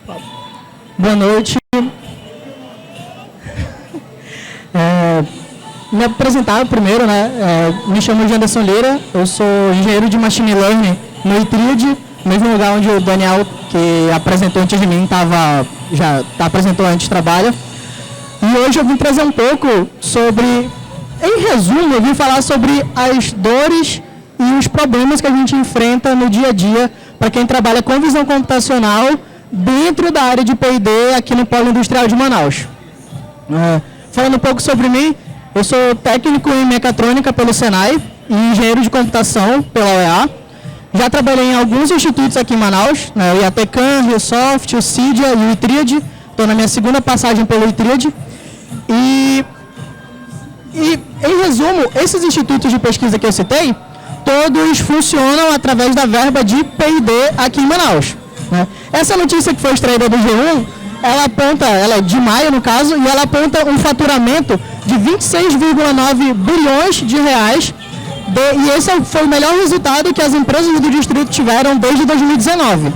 Boa noite. Me apresentar primeiro, né? Me chamo Janderson Lira, eu sou engenheiro de Machine Learning no ITRIAD, mesmo lugar onde o Daniel, que apresentou antes de mim, já apresentou antes, trabalha. E hoje eu vim trazer um pouco sobre, em resumo, eu vim falar sobre as dores e os problemas que a gente enfrenta no dia a dia para quem trabalha com visão computacional dentro da área de P&D aqui no Polo Industrial de Manaus. Falando um pouco sobre mim, eu sou técnico em mecatrônica pelo Senai e engenheiro de computação pela UEA. Já trabalhei em alguns institutos aqui em Manaus, né, o IATECAM, RioSoft, o CIDIA e o ITRIAD. Estou na minha segunda passagem pelo ITRIAD. E, em resumo, esses institutos de pesquisa que eu citei, todos funcionam através da verba de P&D aqui em Manaus. Né? Essa notícia que foi extraída do G1, ela é de maio no caso, e ela aponta um faturamento de 26,9 bilhões de reais, e esse foi o melhor resultado que as empresas do distrito tiveram desde 2019.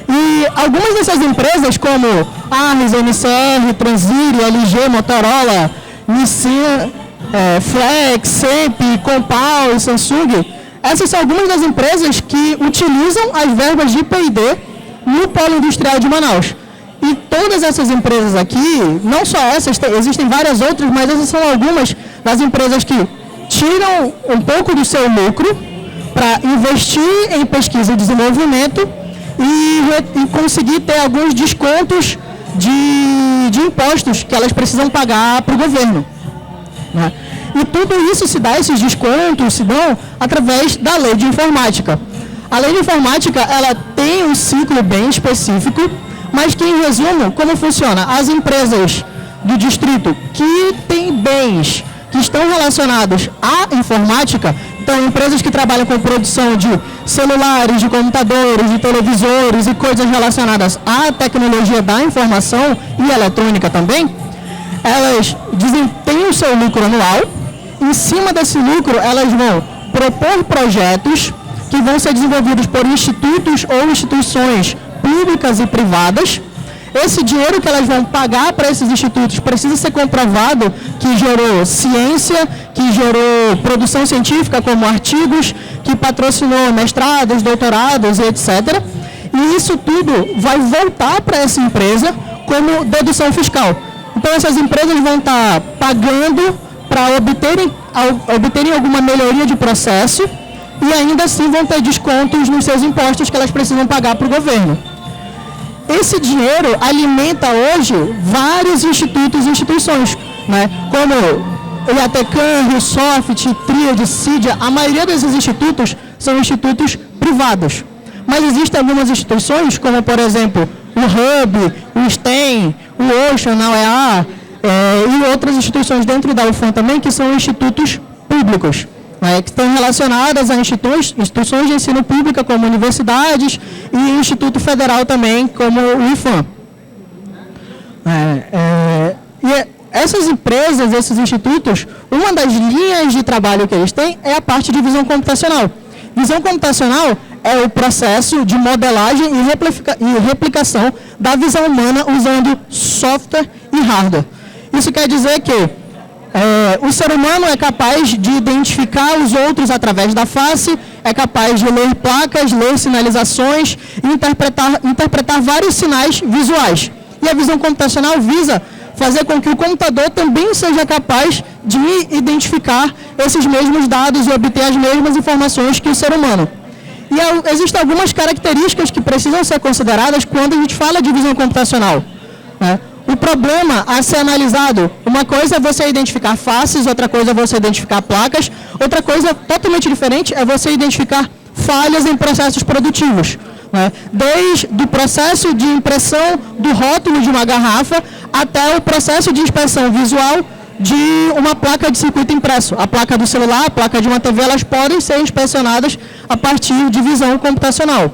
E algumas dessas empresas, como Arris, NCR, Transir, LG, Motorola, Nissan, Flex, Semp, Compal e Samsung, essas são algumas das empresas que utilizam as verbas de P&D no Polo Industrial de Manaus. E todas essas empresas aqui, não só essas, existem várias outras, mas essas são algumas das empresas que tiram um pouco do seu lucro para investir em pesquisa e desenvolvimento e conseguir ter alguns descontos de impostos que elas precisam pagar para o governo. Né? E tudo isso esses descontos se dão através da lei de informática. A lei de informática, ela tem um ciclo bem específico, mas que, em resumo, como funciona? As empresas do distrito que têm bens que estão relacionados à informática, então empresas que trabalham com produção de celulares, de computadores, de televisores e coisas relacionadas à tecnologia da informação e eletrônica também, elas têm o seu lucro anual. Em cima desse lucro, elas vão propor projetos que vão ser desenvolvidos por institutos ou instituições públicas e privadas. Esse dinheiro que elas vão pagar para esses institutos precisa ser comprovado que gerou ciência, que gerou produção científica, como artigos, que patrocinou mestrados, doutorados e etc. E isso tudo vai voltar para essa empresa como dedução fiscal. Então, essas empresas vão estar pagando para obterem alguma melhoria de processo e ainda assim vão ter descontos nos seus impostos que elas precisam pagar para o governo. Esse dinheiro alimenta hoje vários institutos e instituições, né? Como o IATECAM, RioSoft, ITRIAD, CIDIA. A maioria desses institutos são institutos privados. Mas existem algumas instituições, como por exemplo o Hub, o STEM, o Ocean, a UEA, e outras instituições dentro da UFAM também, que são institutos públicos, né, que estão relacionadas a instituições de ensino pública, como universidades, e Instituto Federal também, como o IFAM. E essas empresas, esses institutos, uma das linhas de trabalho que eles têm é a parte de visão computacional. Visão computacional é o processo de modelagem e replicação da visão humana usando software e hardware. Isso quer dizer que o ser humano é capaz de identificar os outros através da face, é capaz de ler placas, ler sinalizações e interpretar vários sinais visuais. E a visão computacional visa fazer com que o computador também seja capaz de identificar esses mesmos dados e obter as mesmas informações que o ser humano. E existem algumas características que precisam ser consideradas quando a gente fala de visão computacional, né? O problema a ser analisado, uma coisa é você identificar faces, outra coisa é você identificar placas, outra coisa totalmente diferente é você identificar falhas em processos produtivos, né? Desde o processo de impressão do rótulo de uma garrafa até o processo de inspeção visual de uma placa de circuito impresso. A placa do celular, a placa de uma TV, elas podem ser inspecionadas a partir de visão computacional.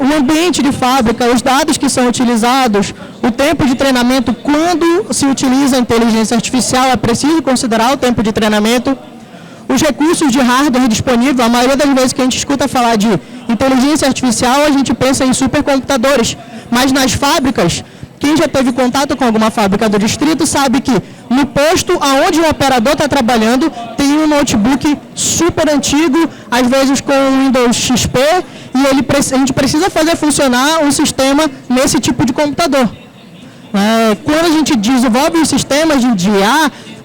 O ambiente de fábrica, os dados que são utilizados, o tempo de treinamento, quando se utiliza a inteligência artificial, é preciso considerar o tempo de treinamento, os recursos de hardware disponível. A maioria das vezes que a gente escuta falar de inteligência artificial, a gente pensa em supercomputadores, Mas nas fábricas, quem já teve contato com alguma fábrica do distrito sabe que no posto aonde o operador está trabalhando tem um notebook super antigo, às vezes com Windows XP, e a gente precisa fazer funcionar um sistema nesse tipo de computador. Quando a gente desenvolve os sistemas de IA,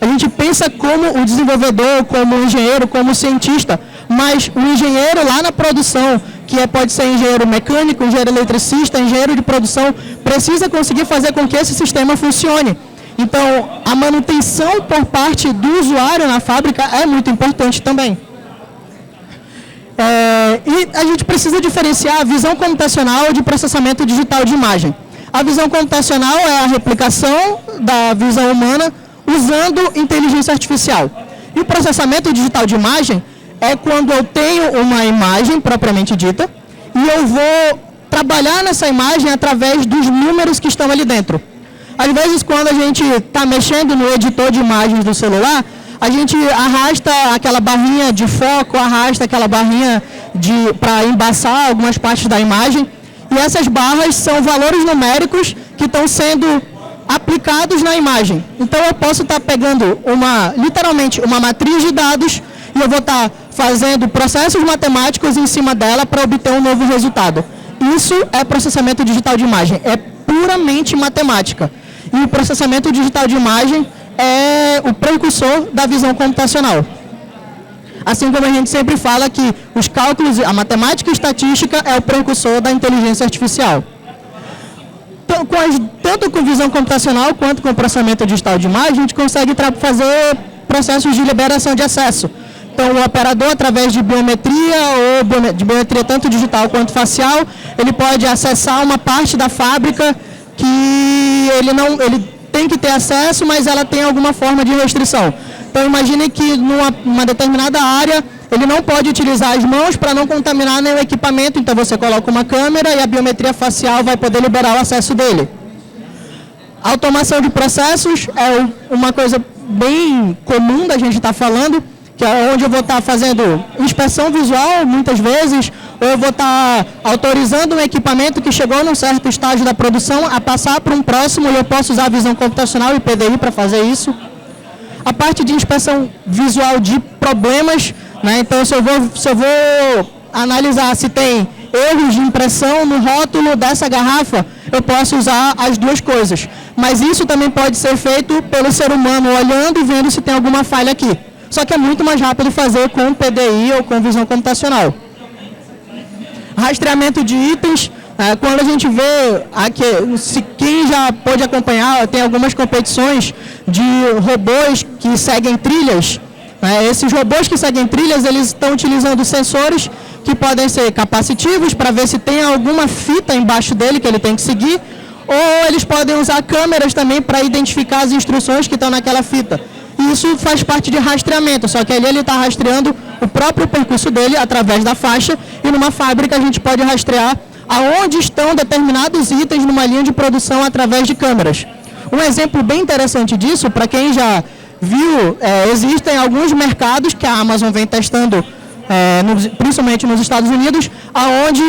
a gente pensa como o desenvolvedor, como o engenheiro, como o cientista, mas o engenheiro lá na produção, que pode ser engenheiro mecânico, engenheiro eletricista, engenheiro de produção, precisa conseguir fazer com que esse sistema funcione. Então, a manutenção por parte do usuário na fábrica é muito importante também. E a gente precisa diferenciar a visão computacional de processamento digital de imagem. A visão computacional é a replicação da visão humana usando inteligência artificial. E o processamento digital de imagem é quando eu tenho uma imagem propriamente dita e eu vou trabalhar nessa imagem através dos números que estão ali dentro. Às vezes, quando a gente está mexendo no editor de imagens do celular, a gente arrasta aquela barrinha de foco, arrasta aquela barrinha para embaçar algumas partes da imagem. E essas barras são valores numéricos que estão sendo aplicados na imagem. Então, eu posso estar pegando literalmente uma matriz de dados e eu vou estar fazendo processos matemáticos em cima dela para obter um novo resultado. Isso é processamento digital de imagem, é puramente matemática. E o processamento digital de imagem é o precursor da visão computacional. Assim como a gente sempre fala que os cálculos, a matemática e estatística é o precursor da inteligência artificial. Tanto com visão computacional quanto com processamento digital de imagem, a gente consegue fazer processos de liberação de acesso. Então, o operador, através de biometria, ou de biometria tanto digital quanto facial, ele pode acessar uma parte da fábrica que ele tem que ter acesso, mas ela tem alguma forma de restrição. Então, imagine que numa determinada área, ele não pode utilizar as mãos para não contaminar nenhum equipamento, então você coloca uma câmera e a biometria facial vai poder liberar o acesso dele. A automação de processos é uma coisa bem comum da gente estar falando, que é onde eu vou estar fazendo inspeção visual, muitas vezes, ou eu vou estar autorizando um equipamento que chegou num certo estágio da produção a passar para um próximo, e eu posso usar a visão computacional e PDI para fazer isso. A parte de inspeção visual de problemas, né? Então, se eu vou analisar se tem erros de impressão no rótulo dessa garrafa, eu posso usar as duas coisas. Mas isso também pode ser feito pelo ser humano, olhando e vendo se tem alguma falha aqui. Só que é muito mais rápido fazer com PDI ou com visão computacional. Rastreamento de itens, quando a gente vê, quem já pôde acompanhar, tem algumas competições de robôs que seguem trilhas. Esses robôs que seguem trilhas, eles estão utilizando sensores que podem ser capacitivos para ver se tem alguma fita embaixo dele que ele tem que seguir, ou eles podem usar câmeras também para identificar as instruções que estão naquela fita. Isso faz parte de rastreamento, só que ali ele está rastreando o próprio percurso dele através da faixa, e numa fábrica a gente pode rastrear aonde estão determinados itens numa linha de produção através de câmeras. Um exemplo bem interessante disso, para quem já viu, existem alguns mercados que a Amazon vem testando, principalmente nos Estados Unidos, aonde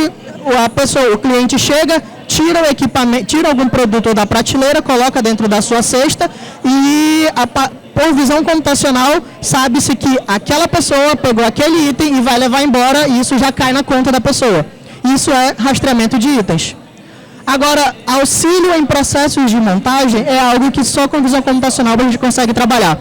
o cliente chega, tira o equipamento, tira algum produto da prateleira, coloca dentro da sua cesta e por visão computacional sabe-se que aquela pessoa pegou aquele item e vai levar embora, e isso já cai na conta da pessoa. Isso é rastreamento de itens. Agora, auxílio em processos de montagem é algo que só com visão computacional a gente consegue trabalhar.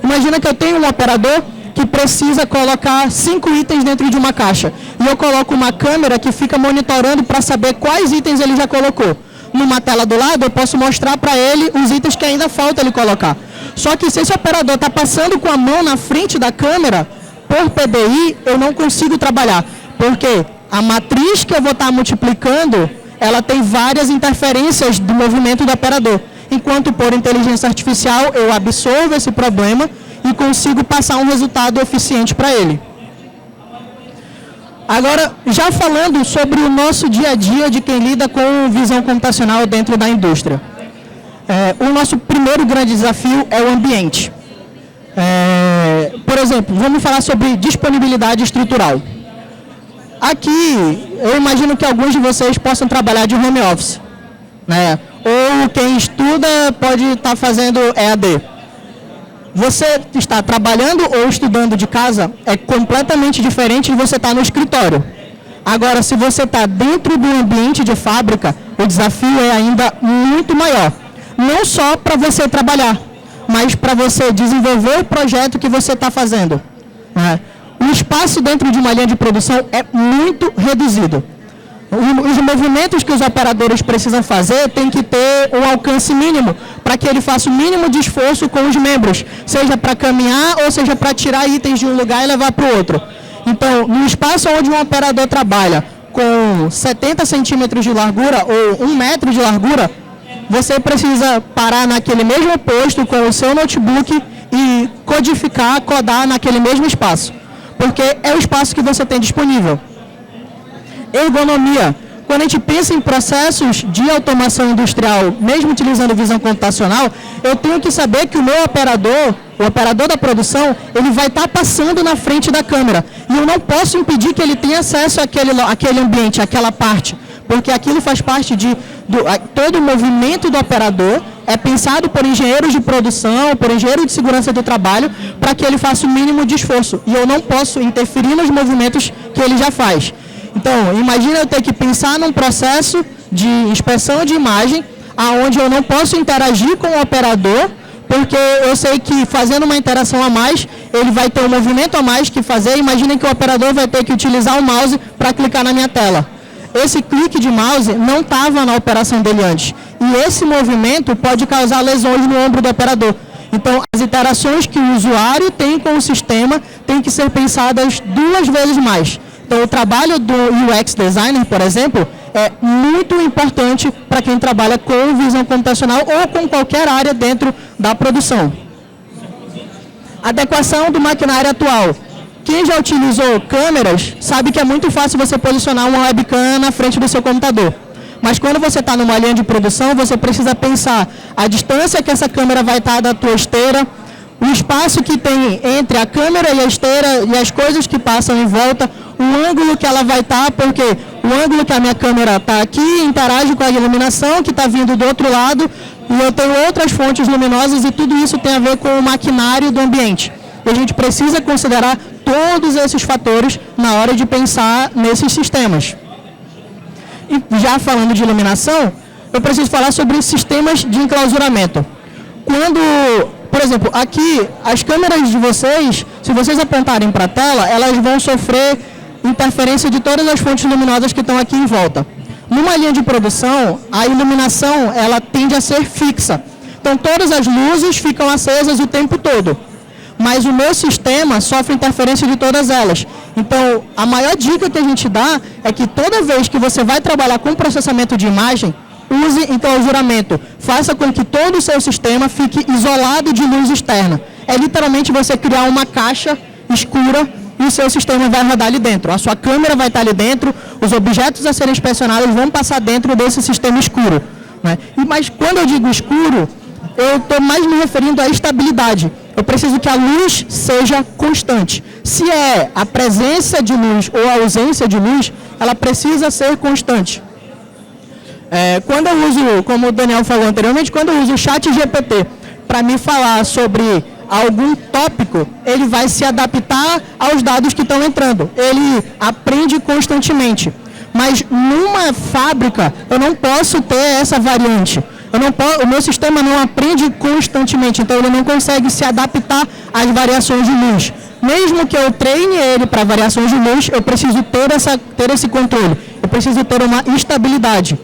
Imagina que eu tenho um operador que precisa colocar 5 itens dentro de uma caixa. E eu coloco uma câmera que fica monitorando para saber quais itens ele já colocou. Numa tela do lado, eu posso mostrar para ele os itens que ainda falta ele colocar. Só que se esse operador está passando com a mão na frente da câmera, por PDI, eu não consigo trabalhar. Porque a matriz que eu vou estar multiplicando, ela tem várias interferências do movimento do operador. Enquanto por inteligência artificial, eu absorvo esse problema e consigo passar um resultado eficiente para ele. Agora, já falando sobre o nosso dia a dia de quem lida com visão computacional dentro da indústria. O nosso primeiro grande desafio é o ambiente. Por exemplo, vamos falar sobre disponibilidade estrutural. Aqui, eu imagino que alguns de vocês possam trabalhar de home office. né? Ou quem estuda pode estar fazendo EAD. Você está trabalhando ou estudando de casa é completamente diferente de você estar no escritório. Agora, se você está dentro do ambiente de fábrica, o desafio é ainda muito maior. Não só para você trabalhar, mas para você desenvolver o projeto que você está fazendo, né? O espaço dentro de uma linha de produção é muito reduzido. Os movimentos que os operadores precisam fazer tem que ter um alcance mínimo, para que ele faça o mínimo de esforço com os membros, seja para caminhar ou seja para tirar itens de um lugar e levar para o outro. Então, no espaço onde um operador trabalha com 70 centímetros de largura ou 1 metro de largura, você precisa parar naquele mesmo posto com o seu notebook e codificar, codar naquele mesmo espaço, porque é o espaço que você tem disponível. Ergonomia. Quando a gente pensa em processos de automação industrial, mesmo utilizando visão computacional, eu tenho que saber que o meu operador, o operador da produção, ele vai estar passando na frente da câmera. E eu não posso impedir que ele tenha acesso àquele ambiente, àquela parte, porque aquilo faz parte todo o movimento do operador, é pensado por engenheiros de produção, por engenheiros de segurança do trabalho, para que ele faça o mínimo de esforço. E eu não posso interferir nos movimentos que ele já faz. Então, imagina eu ter que pensar num processo de inspeção de imagem, aonde eu não posso interagir com o operador, porque eu sei que fazendo uma interação a mais, ele vai ter um movimento a mais que fazer. Imaginem que o operador vai ter que utilizar o mouse para clicar na minha tela. Esse clique de mouse não estava na operação dele antes. E esse movimento pode causar lesões no ombro do operador. Então, as interações que o usuário tem com o sistema têm que ser pensadas 2 vezes mais. Então, o trabalho do UX Designer, por exemplo, é muito importante para quem trabalha com visão computacional ou com qualquer área dentro da produção. Adequação do maquinário atual. Quem já utilizou câmeras sabe que é muito fácil você posicionar uma webcam na frente do seu computador. Mas quando você está numa linha de produção, você precisa pensar a distância que essa câmera vai estar da tua esteira, o espaço que tem entre a câmera e a esteira e as coisas que passam em volta, o ângulo que ela vai estar, porque o ângulo que a minha câmera está aqui interage com a iluminação que está vindo do outro lado, e eu tenho outras fontes luminosas, e tudo isso tem a ver com o maquinário do ambiente. E a gente precisa considerar todos esses fatores na hora de pensar nesses sistemas. E já falando de iluminação, eu preciso falar sobre sistemas de enclausuramento. Quando, por exemplo, aqui, as câmeras de vocês, se vocês apontarem para a tela, elas vão sofrer interferência de todas as fontes luminosas que estão aqui em volta. Numa linha de produção, a iluminação ela tende a ser fixa. Então, todas as luzes ficam acesas o tempo todo. Mas o meu sistema sofre interferência de todas elas. Então, a maior dica que a gente dá é que toda vez que você vai trabalhar com processamento de imagem, use enclausuramento. Faça com que todo o seu sistema fique isolado de luz externa. É literalmente você criar uma caixa escura e o seu sistema vai rodar ali dentro. A sua câmera vai estar ali dentro, os objetos a serem inspecionados vão passar dentro desse sistema escuro, né? Mas quando eu digo escuro, eu estou mais me referindo à estabilidade. Eu preciso que a luz seja constante. Se é a presença de luz ou a ausência de luz, ela precisa ser constante. Quando eu uso, como o Daniel falou anteriormente, quando eu uso o ChatGPT para me falar sobre algum tópico, ele vai se adaptar aos dados que estão entrando. Ele aprende constantemente. Mas numa fábrica, eu não posso ter essa variante. O meu sistema não aprende constantemente, então ele não consegue se adaptar às variações de luz. Mesmo que eu treine ele para variações de luz, eu preciso ter esse controle. Eu preciso ter uma estabilidade.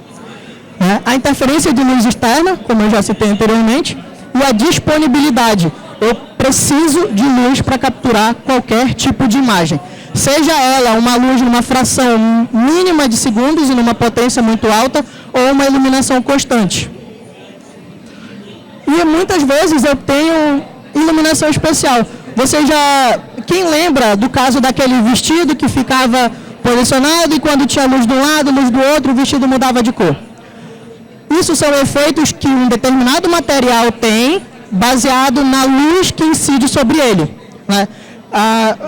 A interferência de luz externa, como eu já citei anteriormente, e a disponibilidade. Eu preciso de luz para capturar qualquer tipo de imagem. Seja ela uma luz numa fração mínima de segundos e numa potência muito alta, ou uma iluminação constante. E muitas vezes eu tenho iluminação especial. Quem lembra do caso daquele vestido que ficava posicionado e quando tinha luz de um lado, luz do outro, o vestido mudava de cor? Isso são efeitos que um determinado material tem, baseado na luz que incide sobre ele, né?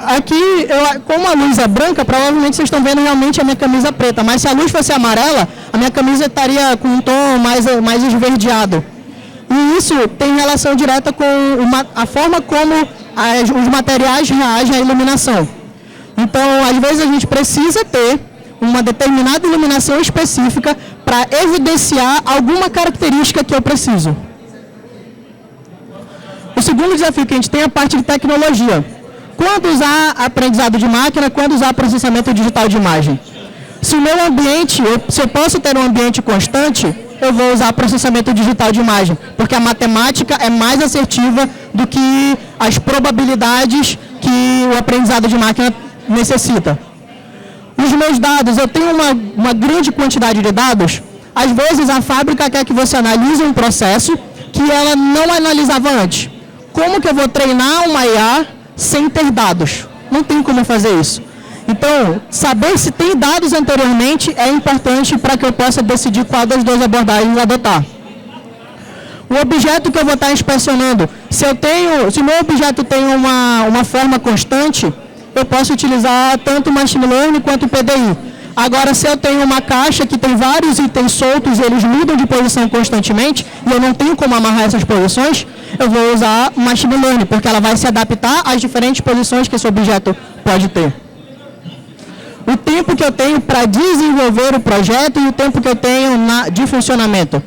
Aqui, como a luz é branca, provavelmente vocês estão vendo realmente a minha camisa preta, mas se a luz fosse amarela, a minha camisa estaria com um tom mais esverdeado. E isso tem relação direta com a forma como os materiais reagem à iluminação. Então, às vezes a gente precisa ter uma determinada iluminação específica para evidenciar alguma característica que eu preciso. O segundo desafio que a gente tem é a parte de tecnologia. Quando usar aprendizado de máquina, quando usar processamento digital de imagem. Se o meu ambiente, se eu posso ter um ambiente constante, eu vou usar processamento digital de imagem, porque a matemática é mais assertiva do que as probabilidades que o aprendizado de máquina necessita. Os meus dados, eu tenho uma grande quantidade de dados, às vezes a fábrica quer que você analise um processo que ela não analisava antes. Como que eu vou treinar uma IA sem ter dados? Não tem como fazer isso. Então, saber se tem dados anteriormente é importante para que eu possa decidir qual das duas abordagens adotar. O objeto que eu vou estar inspecionando, se o meu objeto tem uma forma constante, eu posso utilizar tanto o Machine Learning quanto o PDI. Agora, se eu tenho uma caixa que tem vários itens soltos e eles mudam de posição constantemente, e eu não tenho como amarrar essas posições, eu vou usar o Machine Learning, porque ela vai se adaptar às diferentes posições que esse objeto pode ter. O tempo que eu tenho para desenvolver o projeto e o tempo que eu tenho de funcionamento.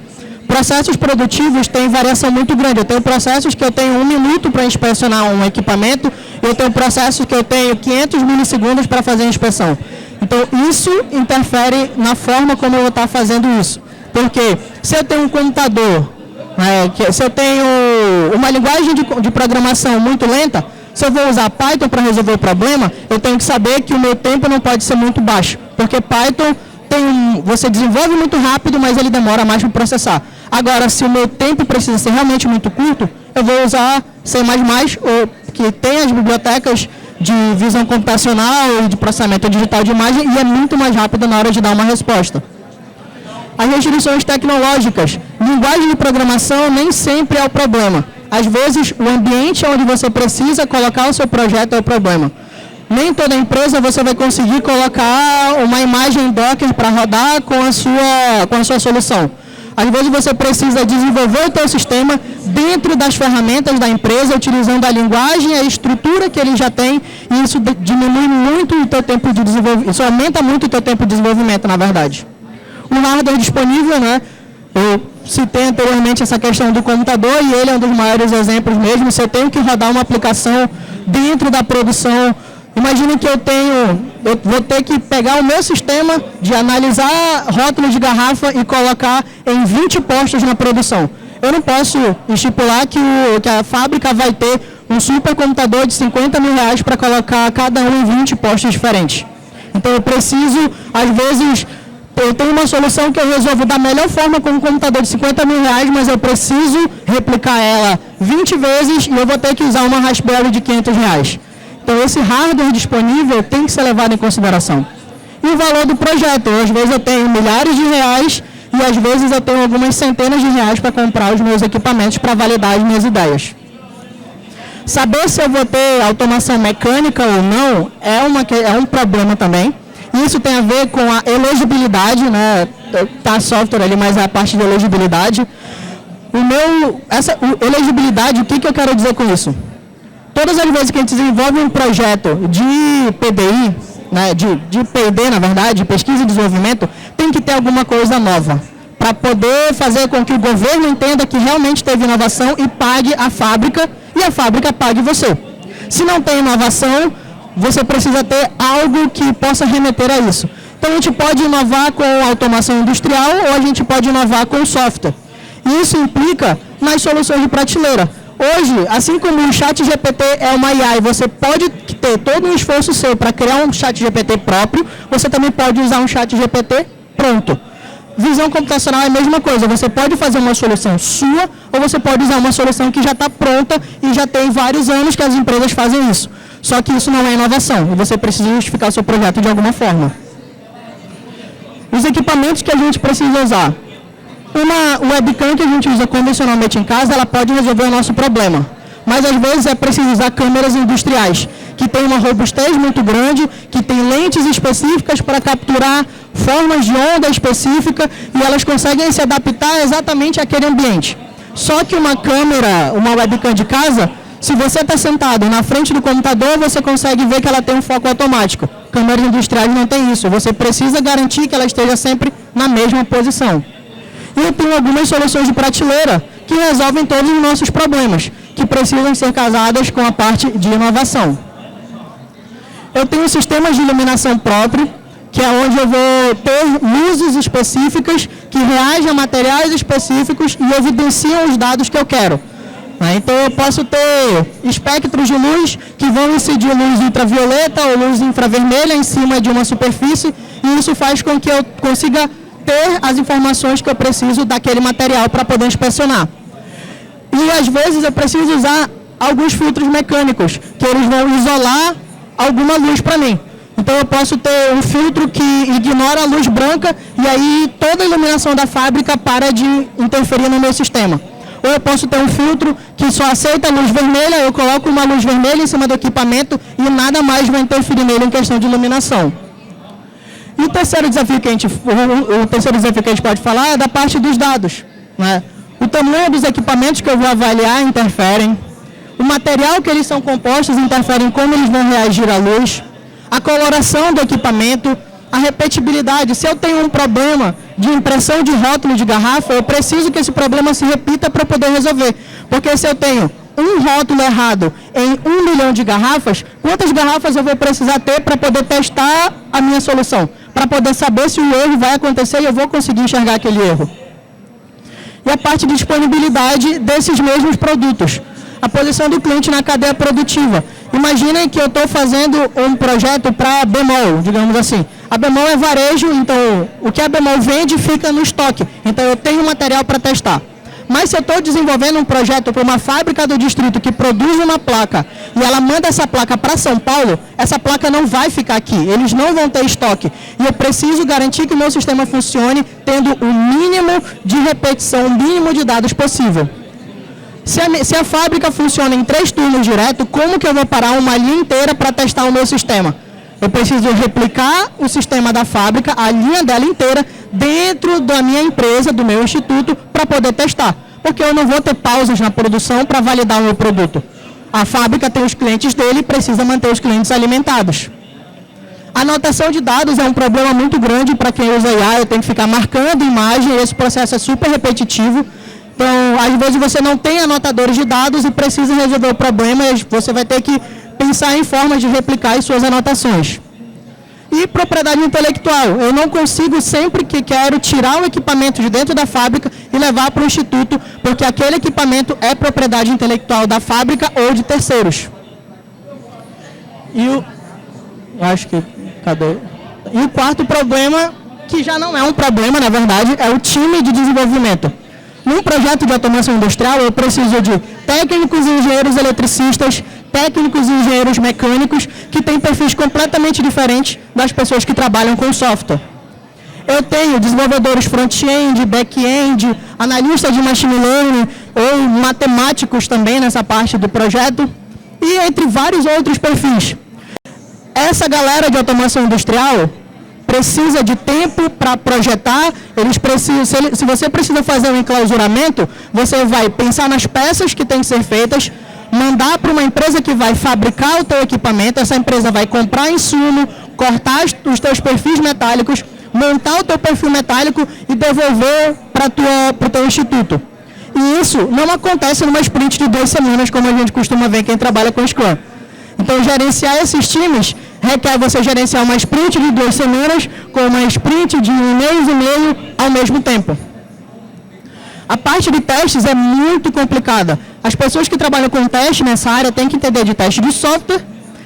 Processos produtivos têm variação muito grande. Eu tenho processos que eu tenho 1 minuto para inspecionar um equipamento, e eu tenho processos que eu tenho 500 milissegundos para fazer a inspeção. Então, isso interfere na forma como eu vou estar fazendo isso. Porque se eu tenho um computador, se eu tenho uma linguagem de programação muito lenta, se eu vou usar Python para resolver o problema, eu tenho que saber que o meu tempo não pode ser muito baixo. Porque Python você desenvolve muito rápido, mas ele demora mais para processar. Agora, se o meu tempo precisa ser realmente muito curto, eu vou usar C++, que tem as bibliotecas de visão computacional e de processamento digital de imagem, e é muito mais rápido na hora de dar uma resposta. As restrições tecnológicas. Linguagem de programação nem sempre é o problema. Às vezes, o ambiente onde você precisa colocar o seu projeto é o problema. Nem toda empresa você vai conseguir colocar uma imagem Docker para rodar com a sua solução. Às vezes você precisa desenvolver o seu sistema dentro das ferramentas da empresa, utilizando a linguagem e a estrutura que ele já tem, e isso diminui muito o teu tempo de desenvolvimento, isso aumenta muito o teu tempo de desenvolvimento, na verdade. O hardware disponível, eu citei anteriormente essa questão do computador, e ele é um dos maiores exemplos mesmo. Se eu tenho que rodar uma aplicação dentro da produção, imagine que eu vou ter que pegar o meu sistema de analisar rótulos de garrafa e colocar em 20 postos na produção. Eu não posso estipular que a fábrica vai ter um supercomputador de 50 mil reais para colocar cada um em 20 postos diferentes. Então eu preciso, às vezes, eu tenho uma solução que eu resolvo da melhor forma com um computador de 50 mil reais, mas eu preciso replicar ela 20 vezes e eu vou ter que usar uma Raspberry de 500 reais. Então, esse hardware disponível tem que ser levado em consideração. E o valor do projeto. Às vezes eu tenho milhares de reais e às vezes eu tenho algumas centenas de reais para comprar os meus equipamentos para validar as minhas ideias. Saber se eu vou ter automação mecânica ou não é um problema também. Isso tem a ver com a elegibilidade, Tá software ali, mas é a parte de elegibilidade. Elegibilidade, o que eu quero dizer com isso? Todas as vezes que a gente desenvolve um projeto de PDI, de P&D, na verdade, pesquisa e desenvolvimento, tem que ter alguma coisa nova, para poder fazer com que o governo entenda que realmente teve inovação e pague a fábrica, e a fábrica pague você. Se não tem inovação, você precisa ter algo que possa remeter a isso. Então, a gente pode inovar com automação industrial ou a gente pode inovar com software. E isso implica nas soluções de prateleira. Hoje, assim como o ChatGPT é uma IA e você pode ter todo um esforço seu para criar um ChatGPT próprio, você também pode usar um ChatGPT pronto. Visão computacional é a mesma coisa, você pode fazer uma solução sua ou você pode usar uma solução que já está pronta e já tem vários anos que as empresas fazem isso. Só que isso não é inovação e você precisa justificar o seu projeto de alguma forma. Os equipamentos que a gente precisa usar. Uma webcam que a gente usa convencionalmente em casa, ela pode resolver o nosso problema. Mas às vezes é preciso usar câmeras industriais, que tem uma robustez muito grande, que tem lentes específicas para capturar formas de onda específica e elas conseguem se adaptar exatamente àquele ambiente. Só que uma câmera, uma webcam de casa, se você está sentado na frente do computador, você consegue ver que ela tem um foco automático. Câmeras industriais não tem isso. Você precisa garantir que ela esteja sempre na mesma posição. E eu tenho algumas soluções de prateleira que resolvem todos os nossos problemas, que precisam ser casadas com a parte de inovação. Eu tenho sistemas de iluminação próprio, que é onde eu vou ter luzes específicas que reagem a materiais específicos e evidenciam os dados que eu quero. Então eu posso ter espectros de luz que vão incidir luz ultravioleta ou luz infravermelha em cima de uma superfície e isso faz com que eu consiga ter as informações que eu preciso daquele material para poder inspecionar. E às vezes eu preciso usar alguns filtros mecânicos, que eles vão isolar alguma luz para mim. Então eu posso ter um filtro que ignora a luz branca e aí toda a iluminação da fábrica para de interferir no meu sistema. Ou eu posso ter um filtro que só aceita a luz vermelha, eu coloco uma luz vermelha em cima do equipamento e nada mais vai interferir nele em questão de iluminação. E o terceiro desafio que a gente pode falar é da parte dos dados, né? O tamanho dos equipamentos que eu vou avaliar interferem, o material que eles são compostos interfere em como eles vão reagir à luz, a coloração do equipamento, a repetibilidade. Se eu tenho um problema de impressão de rótulo de garrafa, eu preciso que esse problema se repita para poder resolver. Porque se eu tenho um rótulo errado em 1 milhão de garrafas, quantas garrafas eu vou precisar ter para poder testar a minha solução? Para poder saber se o erro vai acontecer e eu vou conseguir enxergar aquele erro. E a parte de disponibilidade desses mesmos produtos. A posição do cliente na cadeia produtiva. Imaginem que eu estou fazendo um projeto para a Bemol, digamos assim. A Bemol é varejo, então o que a Bemol vende fica no estoque. Então eu tenho material para testar. Mas se eu estou desenvolvendo um projeto para uma fábrica do distrito que produz uma placa e ela manda essa placa para São Paulo, essa placa não vai ficar aqui, eles não vão ter estoque. E eu preciso garantir que o meu sistema funcione tendo o mínimo de repetição, o mínimo de dados possível. Se a fábrica funciona em 3 turnos direto, como que eu vou parar uma linha inteira para testar o meu sistema? Eu preciso replicar o sistema da fábrica, a linha dela inteira, dentro da minha empresa, do meu instituto, para poder testar. Porque eu não vou ter pausas na produção para validar o meu produto. A fábrica tem os clientes dele e precisa manter os clientes alimentados. A anotação de dados é um problema muito grande para quem usa IA. Eu tenho que ficar marcando imagem, esse processo é super repetitivo. Então, às vezes você não tem anotadores de dados e precisa resolver o problema, e você vai ter que pensar em formas de replicar as suas anotações. E propriedade intelectual. Eu não consigo, sempre que quero, tirar o equipamento de dentro da fábrica e levar para o instituto, porque aquele equipamento é propriedade intelectual da fábrica ou de terceiros. E o quarto problema, que já não é um problema, na verdade, é o time de desenvolvimento. Num projeto de automação industrial, eu preciso de técnicos e engenheiros eletricistas, técnicos e engenheiros mecânicos, que têm perfis completamente diferentes das pessoas que trabalham com software. Eu tenho desenvolvedores front-end, back-end, analistas de machine learning, ou matemáticos também nessa parte do projeto, e entre vários outros perfis. Essa galera de automação industrial precisa de tempo para projetar, se você precisa fazer um enclausuramento, você vai pensar nas peças que têm que ser feitas, mandar para uma empresa que vai fabricar o teu equipamento, essa empresa vai comprar insumo, cortar os teus perfis metálicos, montar o teu perfil metálico e devolver para o teu instituto. E isso não acontece numa sprint de 2 semanas, como a gente costuma ver quem trabalha com Scrum. Então, gerenciar esses times requer você gerenciar uma sprint de 2 semanas com uma sprint de 1 mês e meio ao mesmo tempo. A parte de testes é muito complicada. As pessoas que trabalham com teste nessa área têm que entender de teste de software,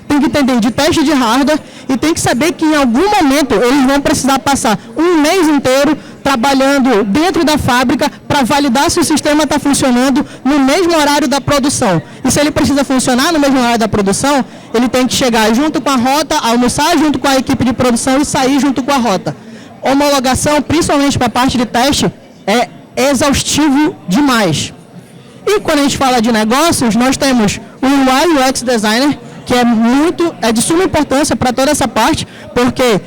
têm que entender de teste de hardware e têm que saber que em algum momento eles vão precisar passar 1 mês inteiro trabalhando dentro da fábrica para validar se o sistema está funcionando no mesmo horário da produção. E se ele precisa funcionar no mesmo horário da produção, ele tem que chegar junto com a rota, almoçar junto com a equipe de produção e sair junto com a rota. Homologação, principalmente para a parte de teste, é exaustivo demais. E quando a gente fala de negócios, nós temos o UI UX Designer, que é de suma importância para toda essa parte, porque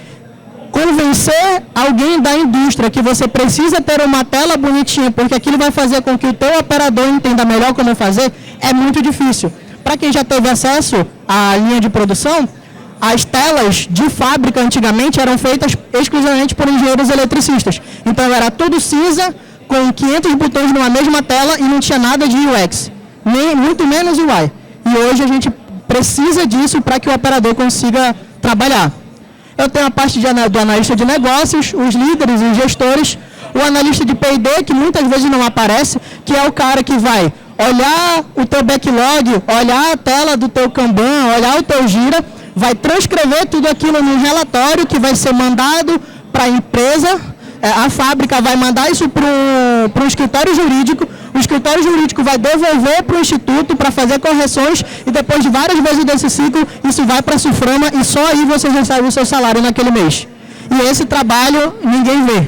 convencer alguém da indústria que você precisa ter uma tela bonitinha, porque aquilo vai fazer com que o teu operador entenda melhor como fazer, é muito difícil. Para quem já teve acesso à linha de produção, as telas de fábrica antigamente eram feitas exclusivamente por engenheiros eletricistas. Então era tudo cinza, com 500 botões numa mesma tela e não tinha nada de UX, nem muito menos UI. E hoje a gente precisa disso para que o operador consiga trabalhar. Eu tenho a parte do analista de negócios, os líderes e os gestores, o analista de P&D, que muitas vezes não aparece, que é o cara que vai olhar o teu backlog, olhar a tela do teu Kanban, olhar o teu Gira, vai transcrever tudo aquilo num relatório que vai ser mandado para a empresa, a fábrica vai mandar isso para um escritório jurídico, o escritório jurídico vai devolver para o instituto para fazer correções e depois de várias vezes desse ciclo, isso vai para a Suframa e só aí você recebe o seu salário naquele mês. E esse trabalho ninguém vê.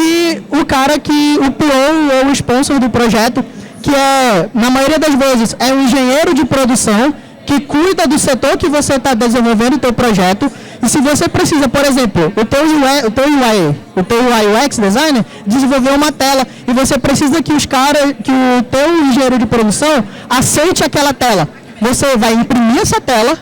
E o cara o PO ou o sponsor do projeto, que na maioria das vezes, é um engenheiro de produção que cuida do setor que você está desenvolvendo o teu projeto. E se você precisa, por exemplo, o teu UI UX designer desenvolver uma tela e você precisa que o teu engenheiro de produção aceite aquela tela, você vai imprimir essa tela,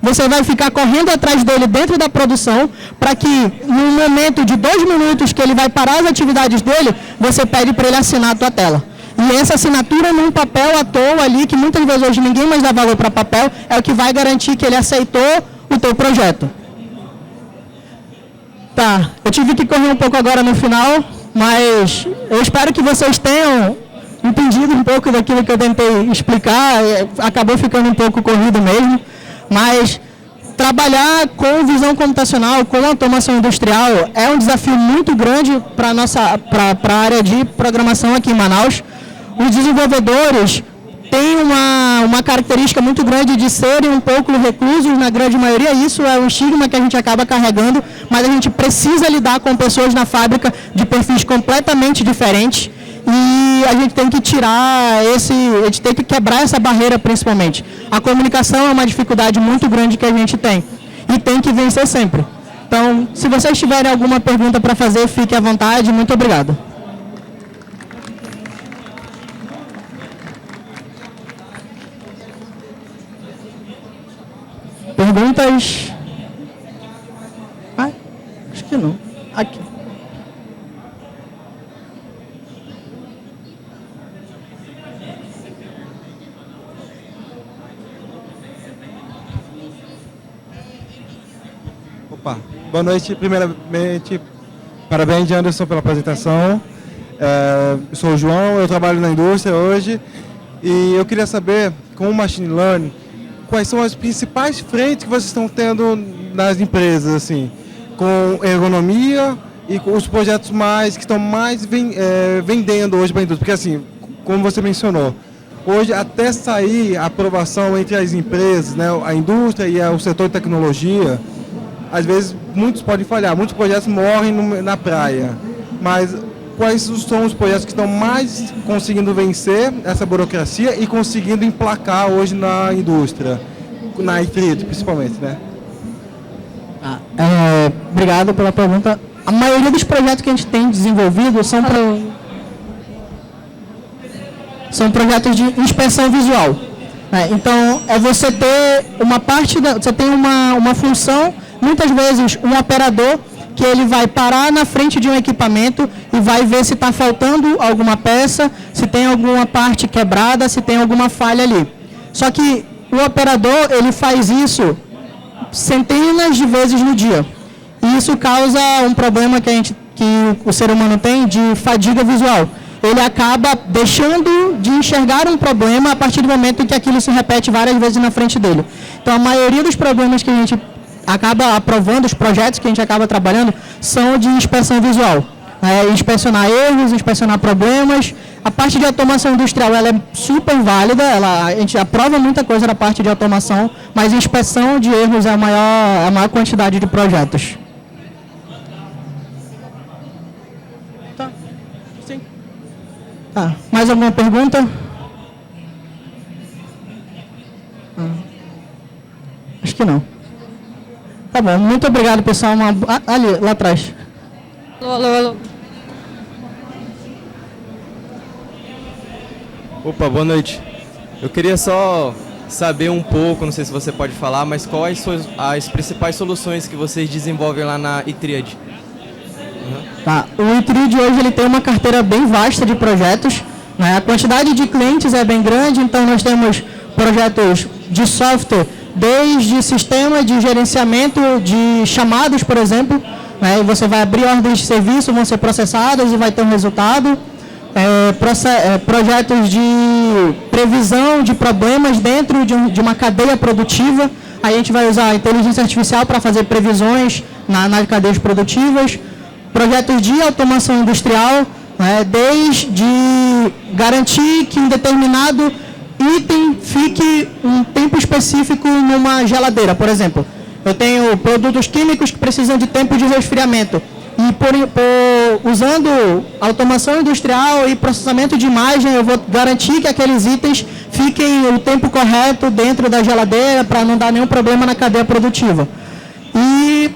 você vai ficar correndo atrás dele dentro da produção para que, no momento de 2 minutos que ele vai parar as atividades dele, você pede para ele assinar a tua tela. E essa assinatura num papel à toa ali, que muitas vezes hoje ninguém mais dá valor para papel, é o que vai garantir que ele aceitou o teu projeto. Tá, eu tive que correr um pouco agora no final, mas eu espero que vocês tenham entendido um pouco daquilo que eu tentei explicar, acabou ficando um pouco corrido mesmo, mas trabalhar com visão computacional, com automação industrial, é um desafio muito grande para a área de programação aqui em Manaus. Os desenvolvedores têm uma característica muito grande de serem um pouco reclusos, na grande maioria. Isso é um estigma que a gente acaba carregando, mas a gente precisa lidar com pessoas na fábrica de perfis completamente diferentes e a gente tem que a gente tem que quebrar essa barreira principalmente. A comunicação é uma dificuldade muito grande que a gente tem e tem que vencer sempre. Então, se vocês tiverem alguma pergunta para fazer, fique à vontade. Muito obrigado. Perguntas? Acho que não. Aqui. Opa, boa noite. Primeiramente, parabéns, Anderson, pela apresentação. Eu sou o João, eu trabalho na indústria hoje e eu queria saber, com o Machine Learning, quais são as principais frentes que vocês estão tendo nas empresas, assim, com ergonomia e com os projetos que estão mais vendendo hoje para a indústria. Porque, assim, como você mencionou, hoje até sair a aprovação entre as empresas, né, a indústria e o setor de tecnologia, às vezes muitos podem falhar, muitos projetos morrem na praia. Mas quais são os projetos que estão mais conseguindo vencer essa burocracia e conseguindo emplacar hoje na indústria, na IFRIT principalmente, né? Obrigado pela pergunta. A maioria dos projetos que a gente tem desenvolvido são projetos de inspeção visual. Então, é você ter uma parte, você tem uma função, muitas vezes um operador que ele vai parar na frente de um equipamento e vai ver se está faltando alguma peça, se tem alguma parte quebrada, se tem alguma falha ali. Só que o operador, ele faz isso centenas de vezes no dia. E isso causa um problema que o ser humano tem de fadiga visual. Ele acaba deixando de enxergar um problema a partir do momento em que aquilo se repete várias vezes na frente dele. Então, a maioria dos problemas que a gente acaba aprovando, os projetos que a gente acaba trabalhando, são de inspeção visual. Inspecionar erros, inspecionar problemas. A parte de automação industrial ela é super válida, a gente aprova muita coisa da parte de automação, mas inspeção de erros é a maior quantidade de projetos. Tá. Sim. Tá. Mais alguma pergunta? que não. Tá bom, muito obrigado, pessoal. Ali, lá atrás. Alô. Opa, boa noite. Eu queria só saber um pouco, não sei se você pode falar, mas quais são as principais soluções que vocês desenvolvem lá na iTriad? Tá. O iTriad hoje ele tem uma carteira bem vasta de projetos, né? A quantidade de clientes é bem grande, então nós temos projetos de software, desde sistema de gerenciamento de chamadas, por exemplo, né? E você vai abrir ordens de serviço, vão ser processadas e vai ter um resultado. Projetos de previsão de problemas dentro de uma cadeia produtiva. Aí a gente vai usar a inteligência artificial para fazer previsões nas cadeias produtivas. Projetos de automação industrial, né, desde garantir que um determinado item fique um tempo específico numa geladeira, por exemplo. Eu tenho produtos químicos que precisam de tempo de resfriamento. E usando automação industrial e processamento de imagem, eu vou garantir que aqueles itens fiquem o tempo correto dentro da geladeira para não dar nenhum problema na cadeia produtiva. E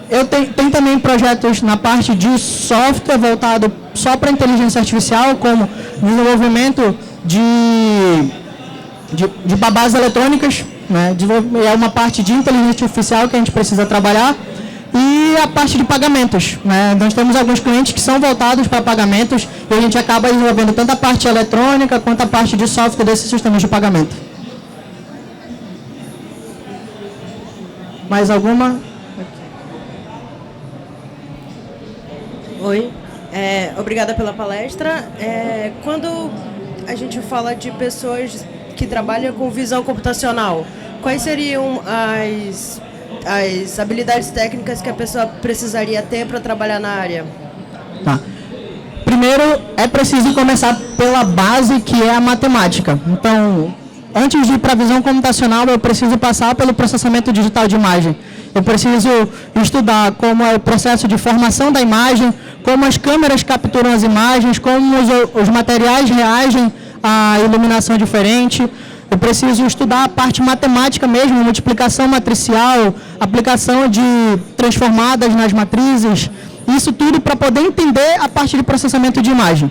eu tenho também projetos na parte de software voltado só para inteligência artificial, como desenvolvimento de babás eletrônicas, né? É uma parte de inteligência artificial que a gente precisa trabalhar. E a parte de pagamentos, né? Nós temos alguns clientes que são voltados para pagamentos e a gente acaba desenvolvendo tanto a parte eletrônica quanto a parte de software desses sistemas de pagamento. Mais alguma? Oi, obrigada pela palestra. Quando a gente fala de pessoas que trabalham com visão computacional, quais seriam as habilidades técnicas que a pessoa precisaria ter para trabalhar na área? Tá. Primeiro, é preciso começar pela base, que é a matemática. Então, antes de ir para a visão computacional, eu preciso passar pelo processamento digital de imagem. Eu preciso estudar como é o processo de formação da imagem, como as câmeras capturam as imagens, como os materiais reagem à iluminação diferente. Eu preciso estudar a parte matemática mesmo, multiplicação matricial, aplicação de transformadas nas matrizes, isso tudo para poder entender a parte de processamento de imagem.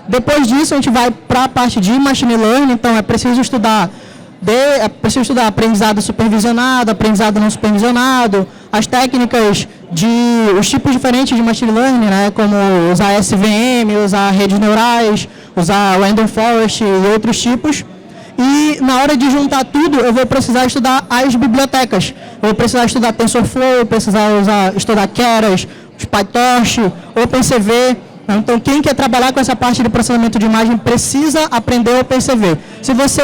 Depois disso, a gente vai para a parte de machine learning, então é preciso estudar aprendizado supervisionado, aprendizado não supervisionado, as técnicas os tipos diferentes de machine learning, né, como usar SVM, usar redes neurais, usar random forest e outros tipos. E na hora de juntar tudo, eu vou precisar estudar as bibliotecas. Eu vou precisar estudar TensorFlow, estudar Keras, PyTorch, OpenCV. Então, quem quer trabalhar com essa parte de processamento de imagem precisa aprender o OpenCV.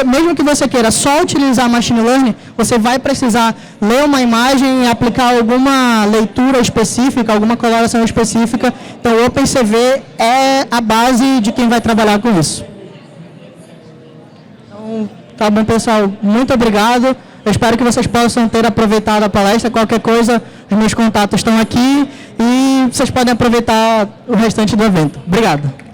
Mesmo que você queira só utilizar Machine Learning, você vai precisar ler uma imagem e aplicar alguma leitura específica, alguma coloração específica. Então, o OpenCV é a base de quem vai trabalhar com isso. Então, tá bom, pessoal. Muito obrigado. Eu espero que vocês possam ter aproveitado a palestra. Qualquer coisa, os meus contatos estão aqui e vocês podem aproveitar o restante do evento. Obrigado.